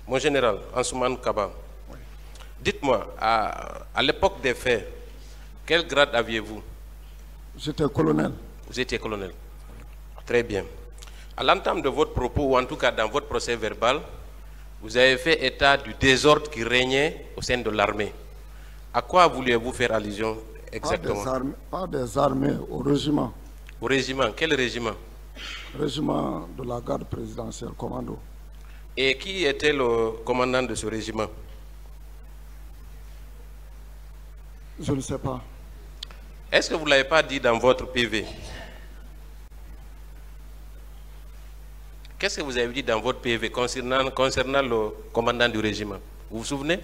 Mon général, Ansoumane Kaba, Oui. dites-moi, à l'époque des faits, quel grade aviez-vous? J'étais colonel. Vous étiez colonel. Très bien. À l'entame de votre propos, ou en tout cas dans votre procès verbal, vous avez fait état du désordre qui régnait au sein de l'armée. À quoi vouliez-vous faire allusion exactement? Pas des armées, au régiment. Au régiment. Quel régiment? Régiment de la garde présidentielle, commando. Et qui était le commandant de ce régiment? Je ne sais pas. Est-ce que vous ne l'avez pas dit dans votre PV? Qu'est-ce que vous avez dit dans votre PV concernant le commandant du régiment? Vous vous souvenez?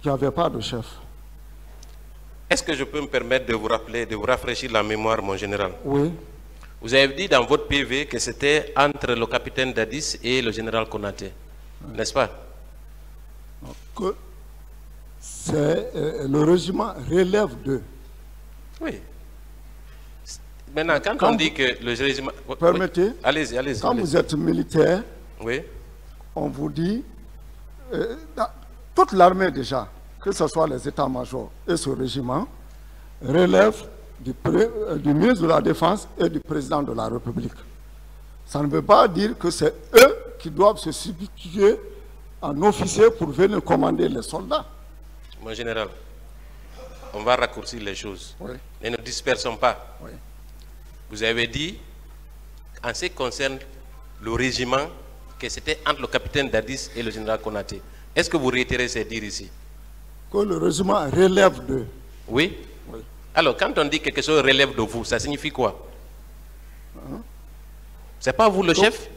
Il n'y avait pas de chef. Est-ce que je peux me permettre de vous rappeler, de vous rafraîchir la mémoire, mon général? Oui. Vous avez dit dans votre PV que c'était entre le capitaine Dadis et le général Konaté, n'est-ce pas? Que le régiment relève d'eux. Oui. Maintenant, quand on dit que le régiment... Permettez. Allez-y, allez-y. Quand vous êtes militaire, oui. On vous dit, toute l'armée déjà, que ce soit les états-majors et ce régiment, relève du ministre de la Défense et du président de la République. Ça ne veut pas dire que c'est eux qui doivent se substituer en officier pour venir commander les soldats. Mon général, on va raccourcir les choses. Oui. Ne nous dispersons pas. Oui. Vous avez dit, en ce qui concerne le régiment, que c'était entre le capitaine Dadis et le général Konaté. Est-ce que vous réitérez ces dires ici? Que le régiment relève d'eux. Oui. Oui. Alors, quand on dit quelque chose relève de vous, ça signifie quoi? C'est pas vous le chef?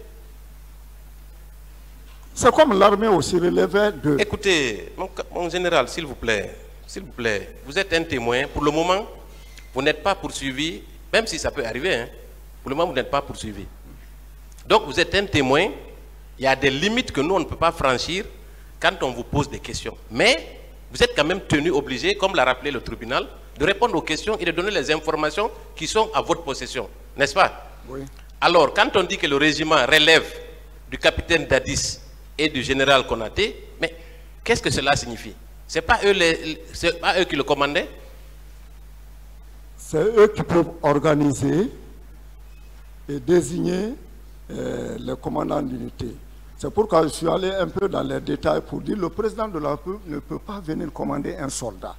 C'est comme l'armée aussi relevait d'eux. Écoutez, mon général, s'il vous plaît, vous êtes un témoin. Pour le moment, vous n'êtes pas poursuivi, même si ça peut arriver. Hein. Pour le moment, vous n'êtes pas poursuivi. Donc, vous êtes un témoin. Il y a des limites que nous, on ne peut pas franchir quand on vous pose des questions. Mais vous êtes quand même tenu, obligé, comme l'a rappelé le tribunal, de répondre aux questions et de donner les informations qui sont à votre possession. N'est-ce pas? Oui. Alors, quand on dit que le régiment relève du capitaine Dadis et du général Konaté, mais qu'est-ce que cela signifie? Ce n'est pas eux qui le commandaient? C'est eux qui peuvent organiser et désigner les commandants d'unité. C'est pourquoi je suis allé un peu dans les détails pour dire que le président de la République ne peut pas venir commander un soldat.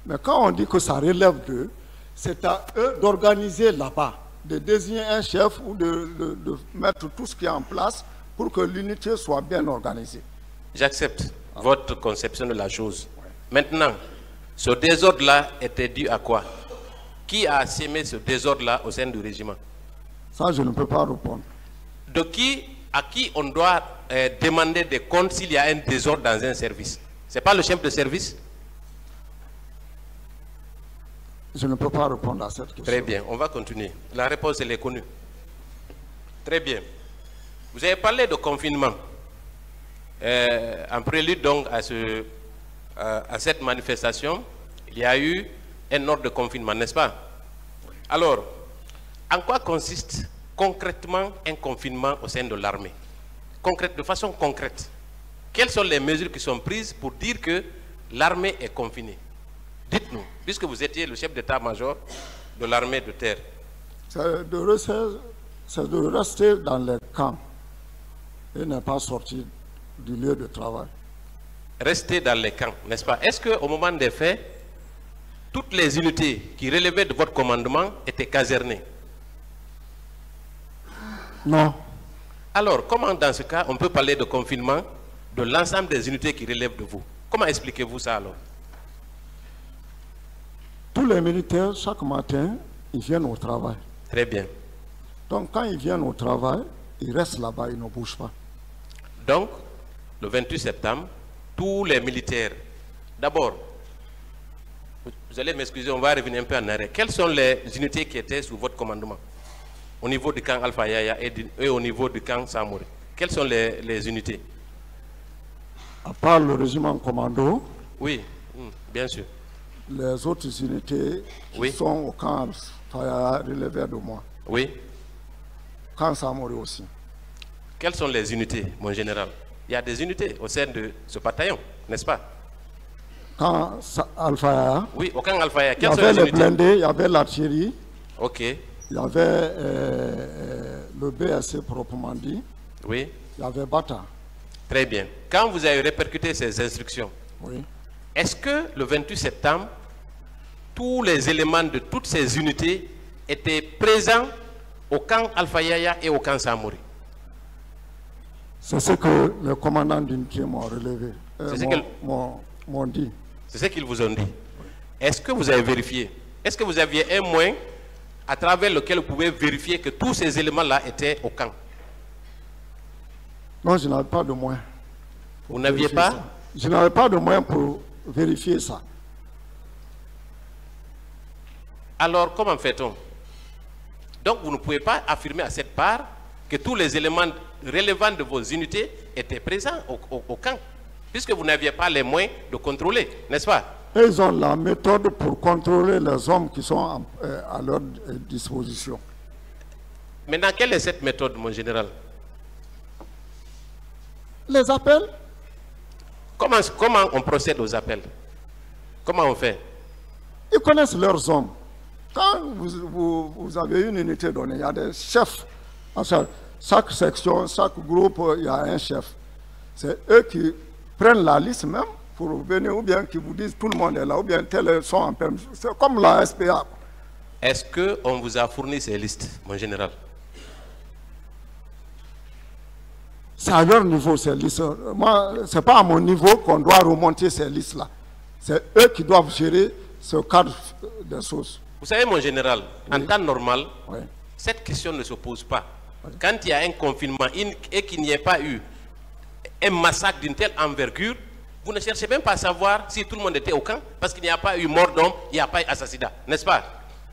Mais quand on dit que ça relève d'eux, c'est à eux d'organiser là-bas, de désigner un chef ou de mettre tout ce qui est en place pour que l'unité soit bien organisée. J'accepte votre conception de la chose. Maintenant, ce désordre-là était dû à quoi? Qui a sémé ce désordre-là au sein du régiment? Ça, je ne peux pas répondre. À qui on doit demander des comptes s'il y a un désordre dans un service? Ce n'est pas le chef de service? Je ne peux pas répondre à cette question. Très bien, on va continuer. La réponse, elle est connue. Très bien. Vous avez parlé de confinement. En prélude donc à cette manifestation, il y a eu un ordre de confinement, n'est-ce pas? Alors, en quoi consiste concrètement un confinement au sein de l'armée? De façon concrète, quelles sont les mesures qui sont prises pour dire que l'armée est confinée? Dites-nous, puisque vous étiez le chef d'état-major de l'armée de terre. C'est de rester dans les camps et ne pas sortir du lieu de travail. Rester dans les camps, n'est-ce pas? Est-ce qu'au moment des faits, toutes les unités qui relevaient de votre commandement étaient casernées? Non. Alors, comment dans ce cas, on peut parler de confinement de l'ensemble des unités qui relèvent de vous? Comment expliquez-vous ça alors? Tous les militaires, chaque matin, ils viennent au travail. Très bien. Donc, quand ils viennent au travail, ils restent là-bas, ils ne bougent pas. Donc, le 28 septembre, tous les militaires, d'abord, vous allez m'excuser, on va revenir un peu en arrière. Quelles sont les unités qui étaient sous votre commandement? Au niveau du camp Alpha Yaya et au niveau du camp Samori. Quelles sont les unités? À part le régiment commando, oui, bien sûr. Les autres unités qui sont au camp Alpha Yaya relevées de moi. Oui. Camp Samori aussi. Quelles sont les unités, mon général? Il y a des unités au sein de ce bataillon, n'est-ce pas? Quand Alpha, oui, au camp Alpha, il y avait les blindés, il y avait l'artillerie. Ok. Il y avait le BSC proprement dit. Oui. Il y avait Bata. Très bien. Quand vous avez répercuté ces instructions, oui. Est-ce que le 28 septembre, tous les éléments de toutes ces unités étaient présents au camp Alpha Yaya et au camp Samori? C'est ce que le commandant d'unité m'ont relevé, m'ont dit. C'est ce qu'ils vous ont dit. Est-ce que vous avez vérifié? Est-ce que vous aviez un moyen à travers lequel vous pouvez vérifier que tous ces éléments-là étaient au camp? Non, je n'avais pas de moyen. Vous n'aviez pas? Ça. Je n'avais pas de moyen pour vérifier ça. Alors, comment fait-on? Donc, vous ne pouvez pas affirmer à cette part que tous les éléments relevant de vos unités étaient présents au camp, puisque vous n'aviez pas les moyens de contrôler, n'est-ce pas? Ils ont la méthode pour contrôler les hommes qui sont à leur disposition. Maintenant, quelle est cette méthode, mon général? Les appels. Comment on procède aux appels? Comment on fait? Ils connaissent leurs hommes. Quand vous avez une unité donnée, il y a des chefs. Chaque section, chaque groupe, il y a un chef. C'est eux qui prennent la liste même pour venir, ou bien qui vous disent tout le monde est là, ou bien tels sont en permission. C'est comme la SPA. Est-ce qu'on vous a fourni ces listes, mon général? C'est à leur niveau, ces listes. Moi, ce n'est pas à mon niveau qu'on doit remonter ces listes-là. C'est eux qui doivent gérer ce cadre des choses. Vous savez, mon général, oui. En temps normal, oui. Cette question ne se pose pas. Oui. Quand il y a un confinement et qu'il n'y ait pas eu un massacre d'une telle envergure, vous ne cherchez même pas à savoir si tout le monde était au camp, parce qu'il n'y a pas eu mort d'homme, il n'y a pas eu assassinat, n'est-ce pas?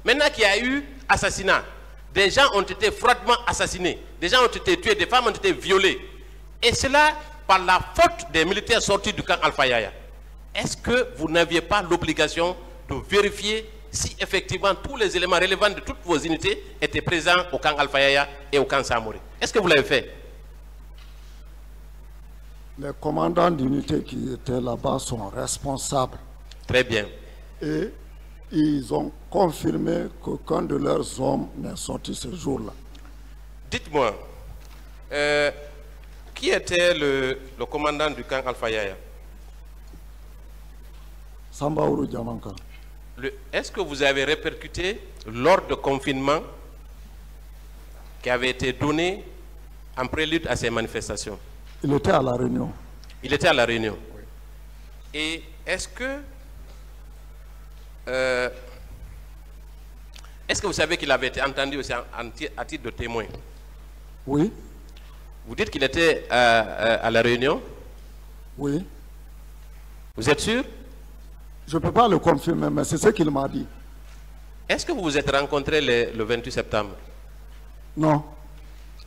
Maintenant qu'il y a eu assassinat, des gens ont été froidement assassinés, des gens ont été tués, des femmes ont été violées. Et cela par la faute des militaires sortis du camp Alpha Yaya. Est-ce que vous n'aviez pas l'obligation de vérifier si effectivement tous les éléments relevant de toutes vos unités étaient présents au camp Alpha Yaya et au camp Samori? Est-ce que vous l'avez fait? Les commandants d'unités qui étaient là-bas sont responsables. Très bien. Et ils ont confirmé qu'aucun de leurs hommes n'est sorti ce jour-là. Dites-moi, qui était le commandant du camp Alpha Yaya? Sambaourou Diamanka. Est-ce que vous avez répercuté l'ordre de confinement qui avait été donné en prélude à ces manifestations? Il était à la Réunion. Il était à la Réunion. Oui. Et est-ce que vous savez qu'il avait été entendu aussi à titre de témoin? Oui. Vous dites qu'il était à la Réunion? Oui. Vous êtes sûr? Je ne peux pas le confirmer, mais c'est ce qu'il m'a dit. Est-ce que vous vous êtes rencontrés le 28 septembre? Non.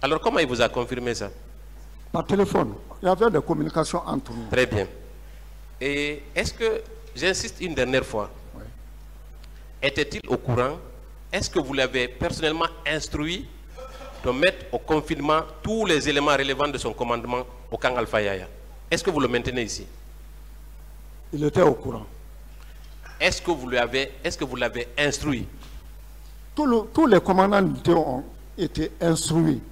Alors comment il vous a confirmé ça? Par téléphone. Il y avait des communications entre nous. Très bien. Et est-ce que, j'insiste une dernière fois, oui. Était-il au courant? Est-ce que vous l'avez personnellement instruit de mettre au confinement tous les éléments relevant de son commandement au camp Alpha Yaya? Est-ce que vous le maintenez ici? Il était au courant. Est-ce que vous l'avez instruit? Tous les commandants d'unité ont été instruits.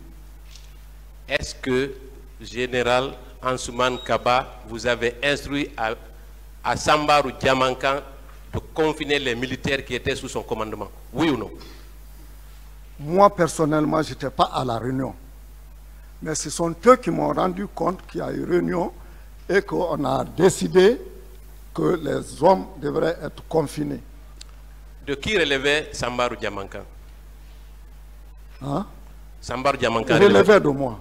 Est-ce que, général Ansoumane Kaba, vous avez instruit à Sambaourou Diamanka de confiner les militaires qui étaient sous son commandement? Oui ou non? Moi, personnellement, je n'étais pas à la réunion. Mais ce sont eux qui m'ont rendu compte qu'il y a eu réunion et qu'on a décidé que les hommes devraient être confinés. De qui relevait Sambaourou Diamanka? Hein? Sambaourou Diamanka relevait de moi.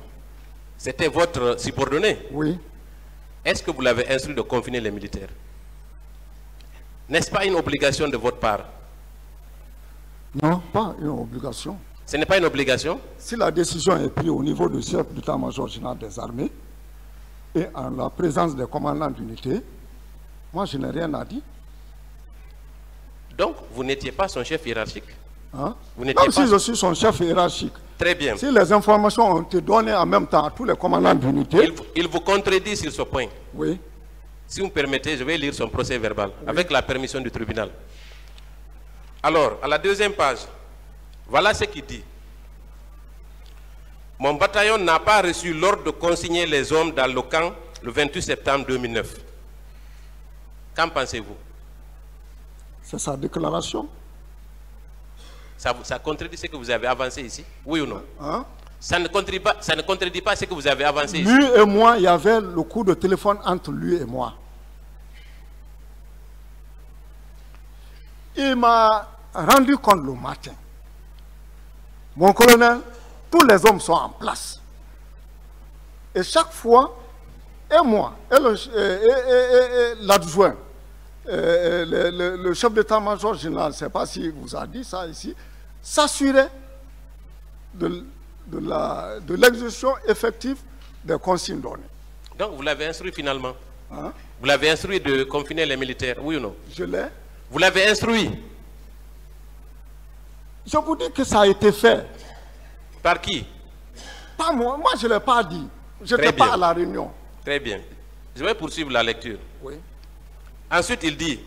C'était votre subordonné? Oui. Est-ce que vous l'avez instruit de confiner les militaires? N'est-ce pas une obligation de votre part? Non, pas une obligation. Ce n'est pas une obligation? Si la décision est prise au niveau du chef d'état-major général des armées et en la présence des commandants d'unité, moi je n'ai rien à dire. Donc vous n'étiez pas son chef hiérarchique? Hein? Vous n'étiez Même pas... si je suis son chef hiérarchique. Très bien. Si les informations ont été données en même temps à tous les commandants d'unité... Il vous contredit sur ce point. Oui. Si vous me permettez, je vais lire son procès verbal, avec la permission du tribunal. Alors, à la deuxième page, voilà ce qu'il dit. Mon bataillon n'a pas reçu l'ordre de consigner les hommes dans le camp le 28 septembre 2009. Qu'en pensez-vous? C'est sa déclaration. Ça contredit ce que vous avez avancé ici? Oui ou non? Hein? Ça ne contredit pas ce que vous avez avancé ici? Lui et moi, il y avait le coup de téléphone entre lui et moi. Il m'a rendu compte le matin. Mon colonel, tous les hommes sont en place. Et chaque fois, et moi, et l'adjoint, le chef d'état-major général, je ne sais pas si vous a dit ça ici, s'assurait de l'exécution effective des consignes données. Donc vous l'avez instruit finalement? Hein? Vous l'avez instruit de confiner les militaires, oui ou non? Je l'ai. Vous l'avez instruit? Je vous dis que ça a été fait. Par qui? Pas moi. Moi, je ne l'ai pas dit. Je n'étais pas à la réunion. Très bien. Je vais poursuivre la lecture. Oui. Ensuite, il dit...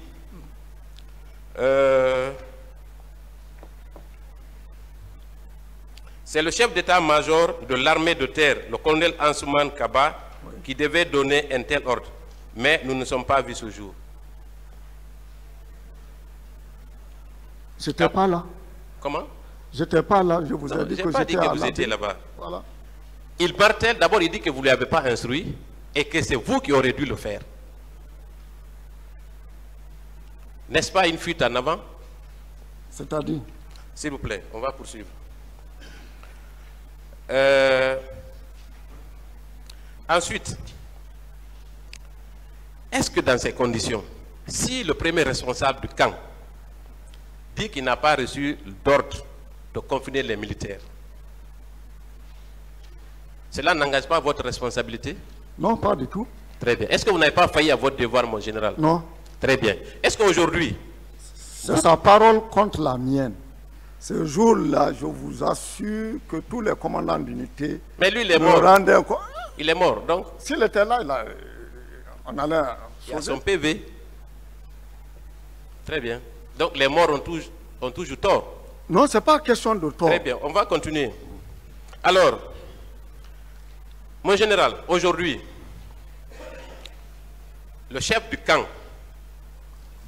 c'est le chef d'état-major de l'armée de terre, le colonel Ansouman Kaba, qui devait donner un tel ordre. Mais nous ne sommes pas vus ce jour. Je n'étais pas là. Comment? Je n'étais pas là. Je vous ai dit que j'étais là. Vous étiez là-bas. Voilà. Il partait, d'abord il dit que vous ne lui avez pas instruit et que c'est vous qui aurez dû le faire. N'est-ce pas une fuite en avant? C'est-à-dire? S'il vous plaît, on va poursuivre. Ensuite, est-ce que dans ces conditions, si le premier responsable du camp dit qu'il n'a pas reçu d'ordre de confiner les militaires, cela n'engage pas votre responsabilité? Non, pas du tout. Très bien. Est-ce que vous n'avez pas failli à votre devoir, mon général? Non. Très bien. Est-ce qu'aujourd'hui... C'est sa parole contre la mienne. Ce jour-là, je vous assure que tous les commandants d'unité... Mais lui, il est mort. Il est mort, donc... S'il était là, on allait... Il y a son PV. Très bien. Donc les morts ont toujours tort. Non, ce n'est pas question de tort. Très bien, on va continuer. Alors, mon général, aujourd'hui, le chef du camp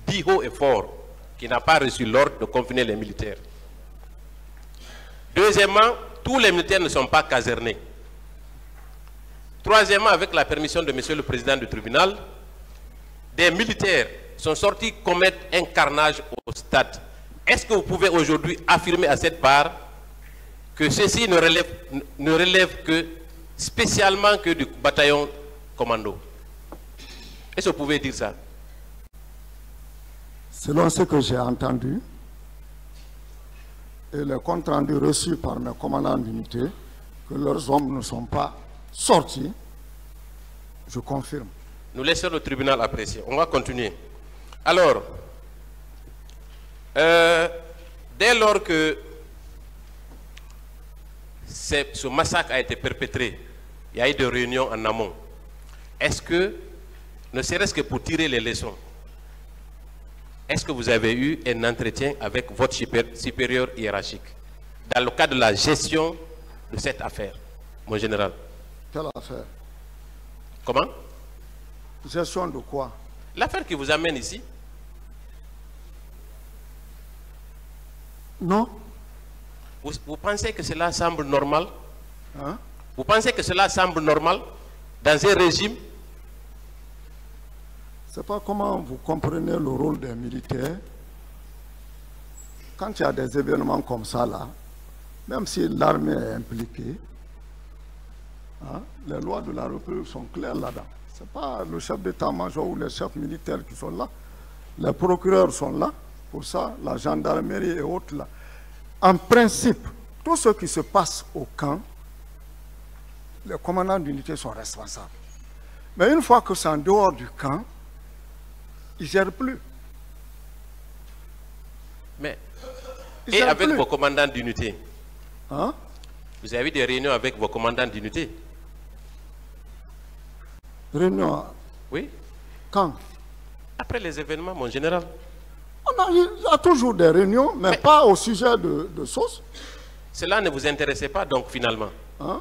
dit haut et fort qu'il n'a pas reçu l'ordre de confiner les militaires. Deuxièmement, tous les militaires ne sont pas casernés. Troisièmement, avec la permission de monsieur le président du tribunal, des militaires sont sortis commettre un carnage au stade. Est-ce que vous pouvez aujourd'hui affirmer à cette part que ceci ne relève que spécialement que du bataillon commando? Est-ce que vous pouvez dire ça? Selon ce que j'ai entendu et le compte rendu reçu par mes commandants d'unité, que leurs hommes ne sont pas sortis, je confirme. Nous laissons le tribunal apprécier. On va continuer. Alors, dès lors que ce massacre a été perpétré, il y a eu des réunions en amont. Est-ce que, ne serait-ce que pour tirer les leçons, est-ce que vous avez eu un entretien avec votre supérieur hiérarchique dans le cadre de la gestion de cette affaire, mon général? Quelle affaire? Comment? Gestion de quoi? L'affaire qui vous amène ici? Non. Vous pensez que cela semble normal? Hein? Vous pensez que cela semble normal dans un régime? Je ne sais pas comment vous comprenez le rôle des militaires. Quand il y a des événements comme ça, là, même si l'armée est impliquée, hein, les lois de la République sont claires là-dedans. Ce n'est pas le chef d'état-major ou les chefs militaires qui sont là. Les procureurs sont là. Pour ça, la gendarmerie et autres là. En principe, tout ce qui se passe au camp, les commandants d'unité sont responsables. Mais une fois que c'est en dehors du camp, ils ne gèrent plus. Mais Et avec vos commandants d'unité. Hein? Vous avez des réunions avec vos commandants d'unité? Réunion? Oui. Quand? Après les événements, mon général. Il y a toujours des réunions, mais pas au sujet de sauce. Cela ne vous intéressait pas donc finalement? Hein?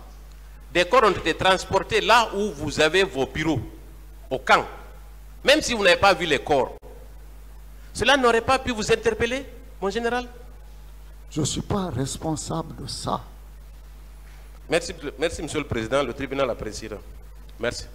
Des corps ont été transportés là où vous avez vos bureaux, au camp. Même si vous n'avez pas vu les corps. Cela n'aurait pas pu vous interpeller, mon général? Je ne suis pas responsable de ça. Merci, monsieur le Président. Le tribunal appréciera. Merci.